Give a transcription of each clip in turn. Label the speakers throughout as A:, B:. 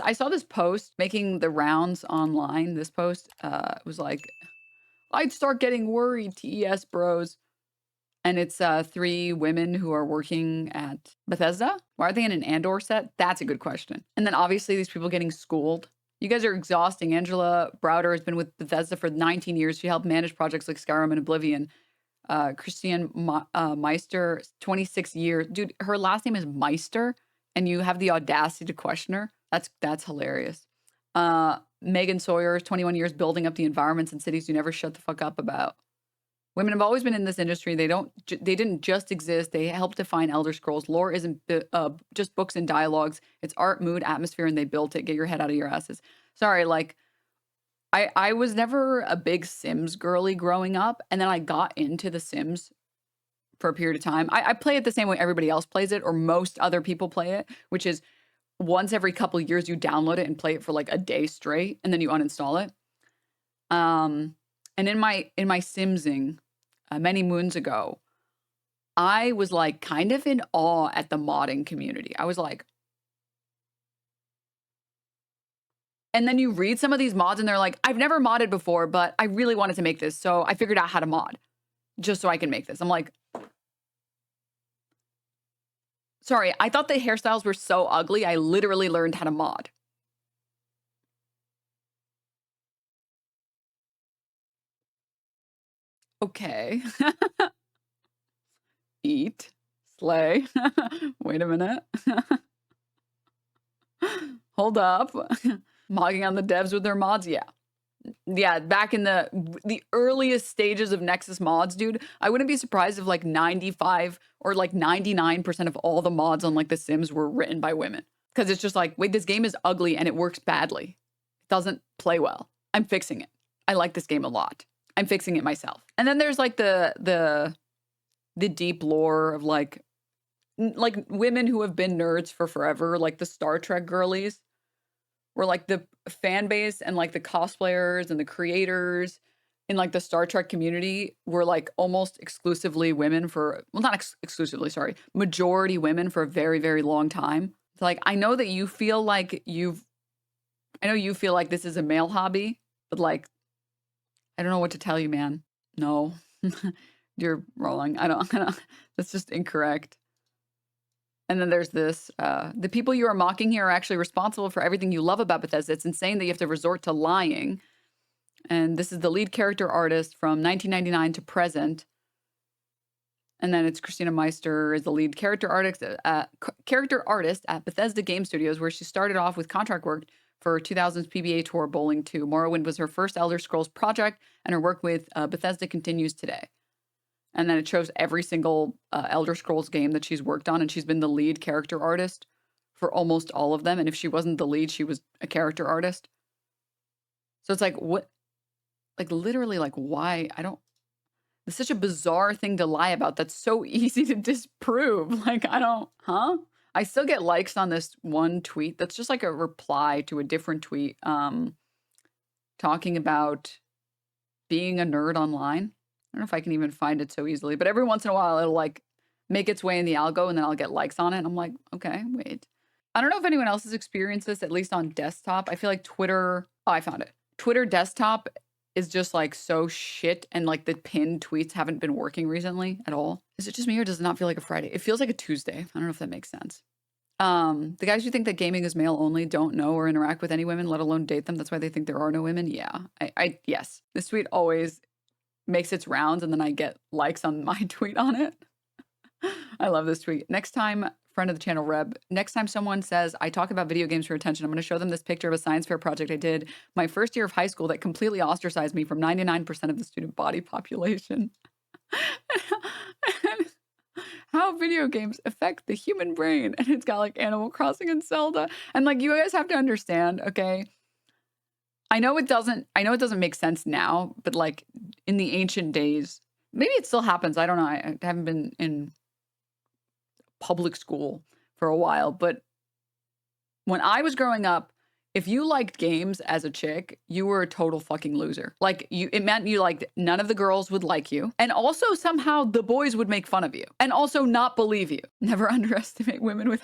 A: I saw this post making the rounds online. This post was like, I'd start getting worried, TES bros. And it's 3 women who are working at Bethesda. Why are they in an Andor set? That's a good question. And then obviously these people getting schooled. You guys are exhausting. Angela Browder has been with Bethesda for 19 years. She helped manage projects like Skyrim and Oblivion. Christian Meister, 26 years. Dude, her last name is Meister, and you have the audacity to question her. That's hilarious. Megan Sawyer, 21 years building up the environments and cities you never shut the fuck up about. Women have always been in this industry. They didn't just exist. They helped define Elder Scrolls. Lore isn't just books and dialogues. It's art, mood, atmosphere, and they built it. Get your head out of your asses. Sorry, like, I was never a big Sims girly growing up, and then I got into The Sims for a period of time. I play it the same way everybody else plays it, or most other people play it, which is once every couple of years you download it and play it for like a day straight, and then you uninstall it. And in my Simsing many moons ago, I was like kind of in awe at the modding community. I was like, and then you read some of these mods and they're like, I've never modded before, but I really wanted to make this. So I figured out how to mod just so I can make this. I'm like, sorry, I thought the hairstyles were so ugly. I literally learned how to mod. Okay. Eat. Slay. Wait a minute. Hold up. Mogging on the devs with their mods? Yeah. Yeah, back in the earliest stages of Nexus mods, dude, I wouldn't be surprised if like 95 or like 99% of all the mods on like The Sims were written by women. Because it's just like, wait, this game is ugly and it works badly. It doesn't play well. I'm fixing it. I like this game a lot. I'm fixing it myself. And then there's like the deep lore of like women who have been nerds for forever, like the Star Trek girlies, where like the fan base and like the cosplayers and the creators in like the Star Trek community were like almost exclusively women for, well, not exclusively, sorry, majority women for a very, very long time. It's like, I know that you feel like I know you feel like this is a male hobby, but like, I don't know what to tell you, man. No, you're wrong. I don't, that's just incorrect. And then there's this, the people you are mocking here are actually responsible for everything you love about Bethesda. It's insane that you have to resort to lying. And this is the lead character artist from 1999 to present. And then it's Christina Meister is the lead character artist at Bethesda Game Studios, where she started off with contract work for 2000's PBA Tour Bowling 2. Morrowind was her first Elder Scrolls project, and her work with Bethesda continues today. And then it shows every single Elder Scrolls game that she's worked on, and she's been the lead character artist for almost all of them. And if she wasn't the lead, she was a character artist. So it's like, what? Like, literally, like, why? It's such a bizarre thing to lie about that's so easy to disprove. Like, I still get likes on this one tweet that's just like a reply to a different tweet talking about being a nerd online. I don't know if I can even find it so easily, but every once in a while it'll like make its way in the algo and then I'll get likes on it. And I'm like, okay, wait. I don't know if anyone else has experienced this, at least on desktop. I feel like Twitter, I found it. Twitter desktop is just like so shit, and like the pinned tweets haven't been working recently at all. Is it just me or does it not feel like a Friday? It feels like a Tuesday. I don't know if that makes sense. The guys who think that gaming is male only don't know or interact with any women, let alone date them. That's why they think there are no women. Yeah, yes. This tweet always makes its rounds and then I get likes on my tweet on it. I love this tweet. Next time, friend of the channel, Reb, next time someone says, I talk about video games for attention, I'm going to show them this picture of a science fair project I did my first year of high school that completely ostracized me from 99% of the student body population. And how video games affect the human brain. And it's got like Animal Crossing and Zelda. And like, you guys have to understand, okay? I know it doesn't make sense now, but like in the ancient days, maybe it still happens. I don't know. I haven't been in public school for a while, but when I was growing up, if you liked games as a chick, you were a total fucking loser. Like it meant you like none of the girls would like you. And also somehow the boys would make fun of you and also not believe you. Never underestimate women with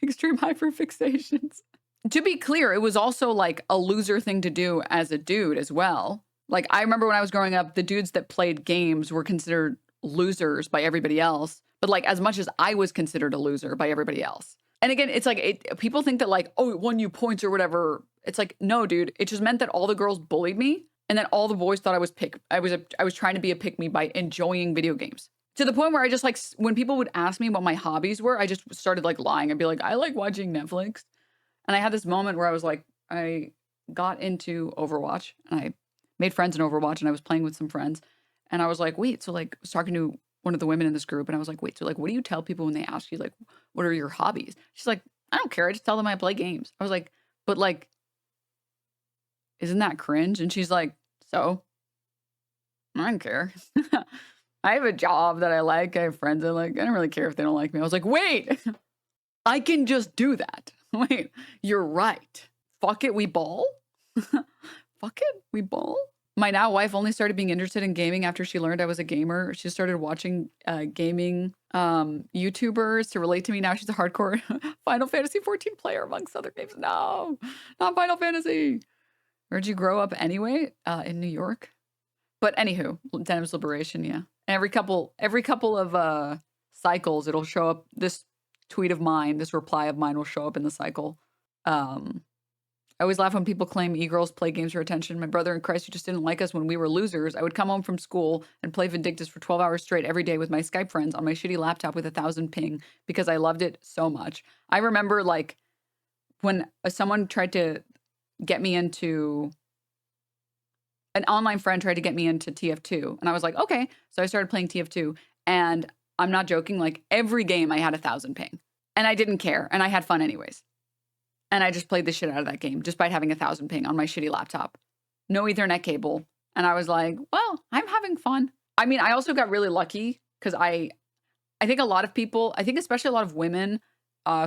A: extreme hyperfixations. To be clear, it was also like a loser thing to do as a dude as well. Like, I remember when I was growing up, the dudes that played games were considered losers by everybody else. But like, as much as I was considered a loser by everybody else. And again, it's like, people think that like, oh, it won you points or whatever. It's like, no, dude, it just meant that all the girls bullied me. And then all the boys thought I was trying to be a pick me by enjoying video games. To the point where I just like, when people would ask me what my hobbies were, I just started like lying. I'd be like, I like watching Netflix. And I had this moment where I was like, I got into Overwatch and I made friends in Overwatch and I was playing with some friends. And I was like, wait, so like, I was talking to one of the women in this group and I was like, wait, so like, what do you tell people when they ask you, like, what are your hobbies? She's like, I don't care. I just tell them I play games. I was like, but like, isn't that cringe? And she's like, so? I don't care. I have a job that I like. I have friends that like. I don't really care if they don't like me. I was like, wait, I can just do that. Wait, you're right. Fuck it, we ball? Fuck it, we ball? My now wife only started being interested in gaming after she learned I was a gamer. She started watching gaming YouTubers to relate to me. Now she's a hardcore Final Fantasy 14 player amongst other games. No, not Final Fantasy. Where'd you grow up anyway? In New York. But anywho, Denims Liberation, yeah. Every couple of cycles, it'll show up. This tweet of mine, this reply of mine will show up in the cycle. I always laugh when people claim e-girls play games for attention. My brother in Christ, who just didn't like us when we were losers, I would come home from school and play Vindictus for 12 hours straight every day with my Skype friends on my shitty laptop with 1,000 ping because I loved it so much. I remember like when someone tried to get me into... An online friend tried to get me into TF2 and I was like, okay. So I started playing TF2 and I'm not joking. Like every game I had 1,000 ping and I didn't care. And I had fun anyways. And I just played the shit out of that game despite having 1,000 ping on my shitty laptop. No Ethernet cable. And I was like, well, I'm having fun. I mean, I also got really lucky because I think a lot of people, I think especially a lot of women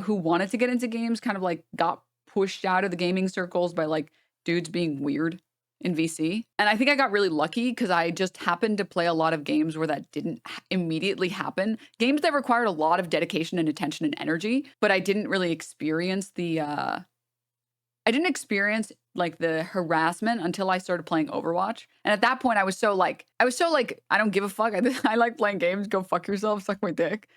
A: who wanted to get into games kind of like got pushed out of the gaming circles by like dudes being weird in VC. And I think I got really lucky because I just happened to play a lot of games where that didn't immediately happen. Games that required a lot of dedication and attention and energy, but I didn't really experience like the harassment until I started playing Overwatch. And at that point I was so like, I don't give a fuck. I like playing games. Go fuck yourself. Suck my dick.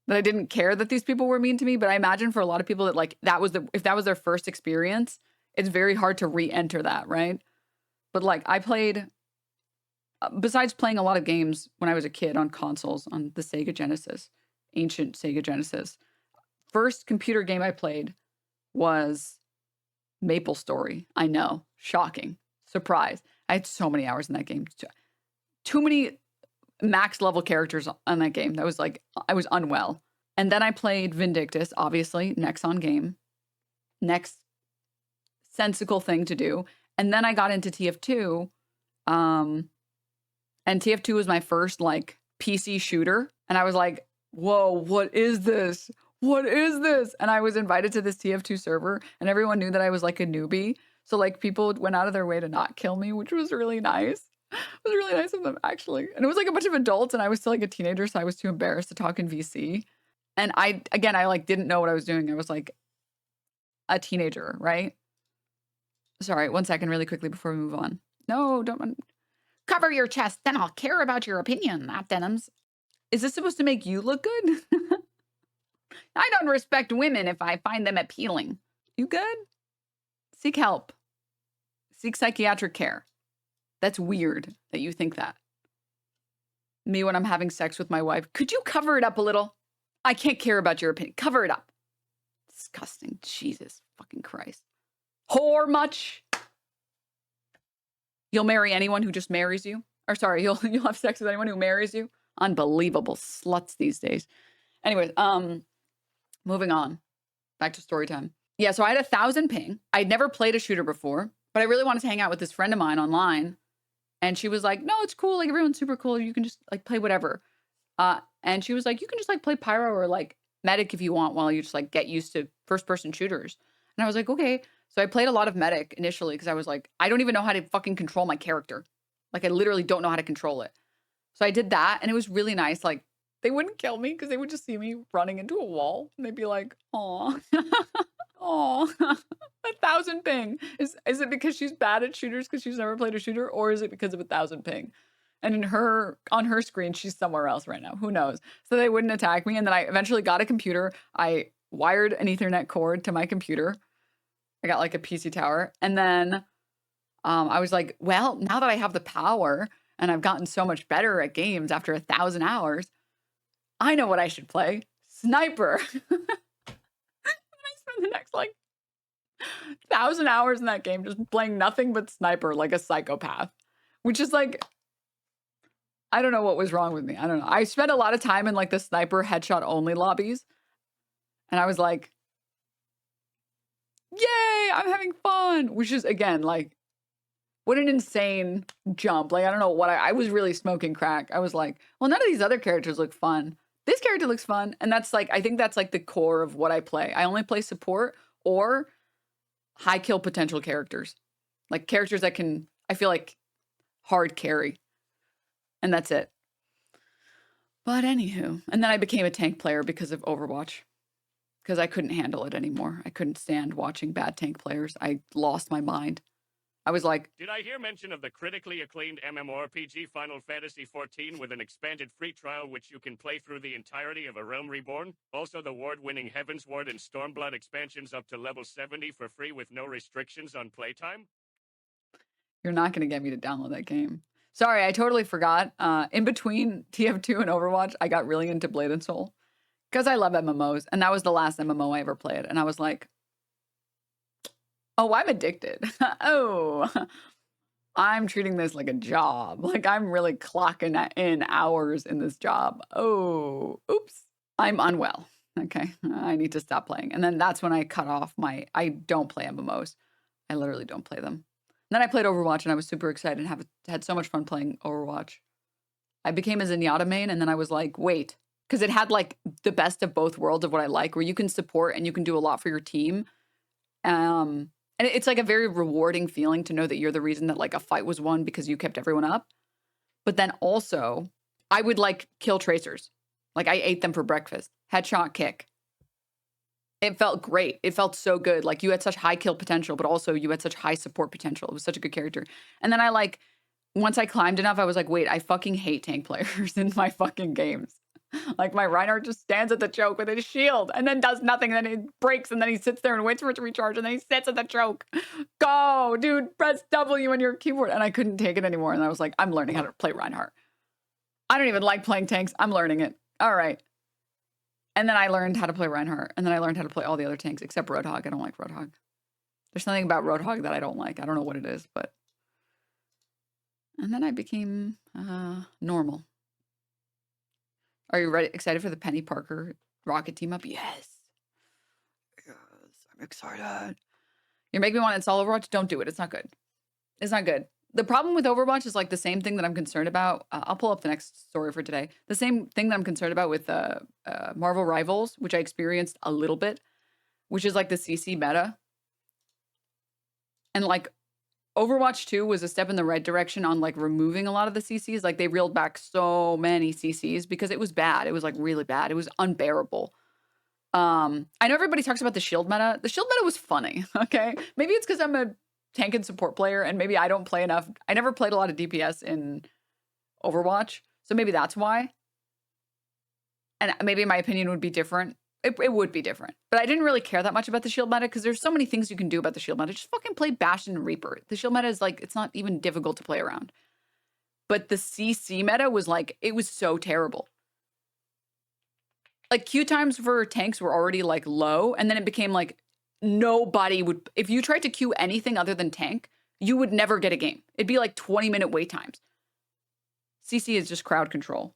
A: That I didn't care that these people were mean to me. But I imagine for a lot of people that like, if that was their first experience, it's very hard to re-enter that, right? But like I played, besides playing a lot of games when I was a kid on consoles, on the Sega Genesis, ancient Sega Genesis, first computer game I played was Maple Story. I know, shocking, surprise. I had so many hours in that game. Too many max level characters on that game. That was like, I was unwell. And then I played Vindictus, obviously, next on game. Next sensical thing to do. And then I got into TF2, and TF2 was my first like PC shooter. And I was like, whoa, what is this? What is this? And I was invited to this TF2 server and everyone knew that I was like a newbie. So like people went out of their way to not kill me, which was really nice. It was really nice of them actually. And it was like a bunch of adults and I was still like a teenager. So I was too embarrassed to talk in VC. And I like didn't know what I was doing. I was like a teenager, right? Sorry, 1 second really quickly before we move on. No, don't cover your chest. Then I'll care about your opinion, not Denims. Is this supposed to make you look good? I don't respect women if I find them appealing. You good? Seek help. Seek psychiatric care. That's weird that you think that. Me when I'm having sex with my wife. Could you cover it up a little? I can't care about your opinion. Cover it up. Disgusting. Jesus fucking Christ. Whore much? You'll marry anyone who just marries you? Or sorry, you'll have sex with anyone who marries you? Unbelievable sluts these days. Anyways, moving on. Back to story time. Yeah, so I had 1,000 ping. I'd never played a shooter before, but I really wanted to hang out with this friend of mine online. And she was like, no, it's cool. Like, everyone's super cool. You can just, like, play whatever. And she was like, you can just, like, play Pyro or, like, Medic if you want while you just, like, get used to first-person shooters. And I was like, okay. So I played a lot of Medic initially because I was like, I don't even know how to fucking control my character. Like, I literally don't know how to control it. So I did that, and it was really nice. Like, they wouldn't kill me because they would just see me running into a wall, and they'd be like, aw. Oh, 1,000 ping. Is it because she's bad at shooters because she's never played a shooter, or is it because of 1,000 ping? And on her screen, she's somewhere else right now. Who knows? So they wouldn't attack me. And then I eventually got a computer. I wired an Ethernet cord to my computer. I got like a PC tower. And then I was like, well, now that I have the power and I've gotten so much better at games after 1,000 hours, I know what I should play. Sniper. I spent the next like 1,000 hours in that game just playing nothing but sniper like a psychopath, which is like, I don't know what was wrong with me. I don't know. I spent a lot of time in like the sniper headshot only lobbies. And I was like, yay, I'm having fun. Which is, again, like, what an insane jump. Like, I don't know what I was really smoking crack. I was like, well, none of these other characters look fun. This character looks fun. And that's like, I think that's like the core of what I play. I only play support or high kill potential characters. Like characters that can, I feel like, hard carry. And that's it. But anywho, and then I became a tank player because of Overwatch. Because I couldn't handle it anymore. I couldn't stand watching bad tank players. I lost my mind. I was like,
B: did I hear mention of the critically acclaimed MMORPG Final Fantasy XIV with an expanded free trial which you can play through the entirety of A Realm Reborn? Also the award-winning Heavensward and Stormblood expansions up to level 70 for free with no restrictions on playtime?
A: You're not going to get me to download that game. Sorry, I totally forgot. In between TF2 and Overwatch, I got really into Blade and Soul. Because I love MMOs. And that was the last MMO I ever played. And I was like, oh, I'm addicted. Oh, I'm treating this like a job. Like I'm really clocking in hours in this job. Oh, oops. I'm unwell. Okay. I need to stop playing. And then that's when I cut off I don't play MMOs. I literally don't play them. And then I played Overwatch and I was super excited and had so much fun playing Overwatch. I became a Zenyatta main and then I was like, wait. Because it had like the best of both worlds of what I like, where you can support and you can do a lot for your team. And it's like a very rewarding feeling to know that you're the reason that like a fight was won because you kept everyone up. But then also, I would like kill tracers. Like I ate them for breakfast. Headshot kick. It felt great. It felt so good. Like you had such high kill potential, but also you had such high support potential. It was such a good character. And then once I climbed enough, I was like, wait, I fucking hate tank players in my fucking games. Like my Reinhardt just stands at the choke with his shield and then does nothing. And then he breaks and then he sits there and waits for it to recharge and then he sits at the choke. Go, dude, press W on your keyboard. And I couldn't take it anymore. And I was like, I'm learning how to play Reinhardt. I don't even like playing tanks. I'm learning it. All right. And then I learned how to play Reinhardt. And then I learned how to play all the other tanks except Roadhog. I don't like Roadhog. There's something about Roadhog that I don't like. I don't know what it is, but. And then I became normal. Are you ready? Excited for the Penny Parker Rocket team up? Yes. Yes, I'm excited. You're making me want to install Overwatch? Don't do it. It's not good. It's not good. The problem with Overwatch is like the same thing that I'm concerned about. I'll pull up the next story for today. The same thing that I'm concerned about with Marvel Rivals, which I experienced a little bit, which is like the CC meta. And like Overwatch 2 was a step in the right direction on like removing a lot of the CCs. Like they reeled back so many CCs because it was bad. It was like really bad. It was unbearable. I know everybody talks about the shield meta. The shield meta was funny. Okay. Maybe it's because I'm a tank and support player and maybe I don't play enough. I never played a lot of DPS in Overwatch. So maybe that's why. And maybe my opinion would be different. It would be different. But I didn't really care that much about the shield meta because there's so many things you can do about the shield meta. Just fucking play Bastion and Reaper. The shield meta is like, it's not even difficult to play around. But the CC meta was like, it was so terrible. Like Q times for tanks were already like low. And then it became like nobody would, if you tried to queue anything other than tank, you would never get a game. It'd be like 20-minute wait times. CC is just crowd control.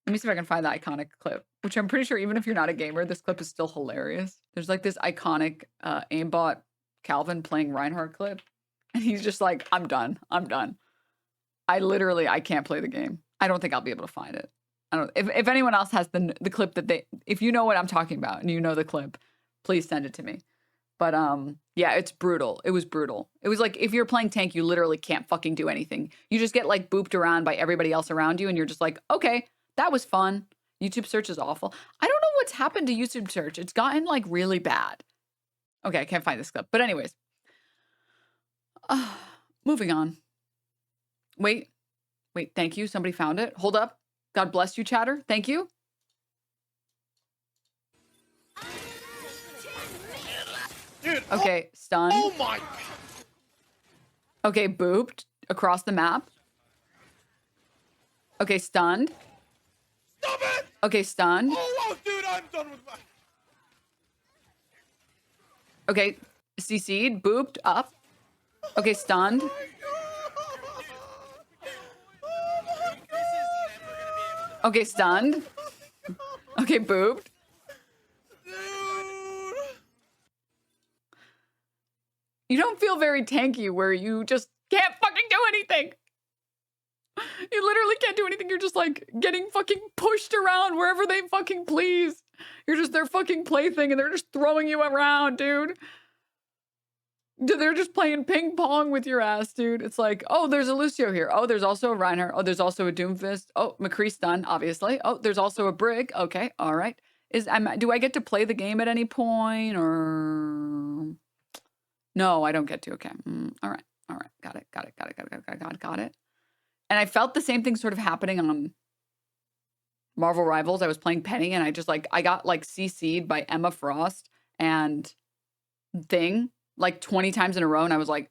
A: Let me see if I can find the iconic clip, which I'm pretty sure even if you're not a gamer, this clip is still hilarious. There's like this iconic aimbot Calvin playing Reinhardt clip. And he's just like, I'm done. I'm done. I can't play the game. I don't think I'll be able to find it. I don't, if anyone else has the clip that if you know what I'm talking about and you know the clip, please send it to me. But yeah, it's brutal. It was brutal. It was like, if you're playing tank, you literally can't fucking do anything. You just get like booped around by everybody else around you. And you're just like, okay, that was fun. YouTube search is awful. I don't know what's happened to YouTube search. It's gotten like really bad. Okay, I can't find this clip. But anyways. Moving on. Wait, thank you. Somebody found it. Hold up. God bless you, chatter. Thank you.
C: Dude,
A: okay, stunned.
C: Oh my.
A: Okay, booped across the map. Okay, stunned.
C: Stop it!
A: Okay, stunned.
C: Oh, dude, I'm done with my...
A: Okay, CC'd, booped, up. Okay, stunned. Okay, stunned. Okay, booped. You don't feel very tanky where you just can't fucking do anything. You literally can't do anything. You're just like getting fucking pushed around wherever they fucking please. You're just their fucking plaything and they're just throwing you around, dude. They're just playing ping pong with your ass, dude. It's like, oh, there's a Lucio here. Oh, there's also a Reinhardt. Oh, there's also a Doomfist. Oh, McCree's done, obviously. Oh, there's also a Brig. Okay, all right. Do I get to play the game at any point or... No, I don't get to. Okay. All right. Got it. And I felt the same thing sort of happening on Marvel Rivals. I was playing Penny and I got like CC'd by Emma Frost and Thing like 20 times in a row. And I was like,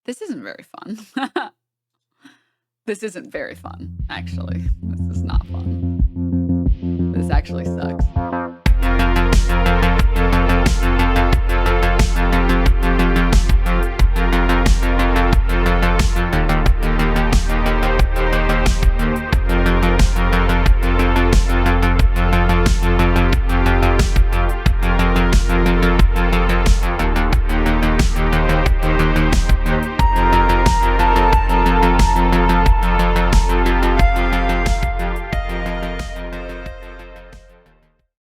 A: this isn't very fun. This isn't very fun, actually. This is not fun. This actually sucks.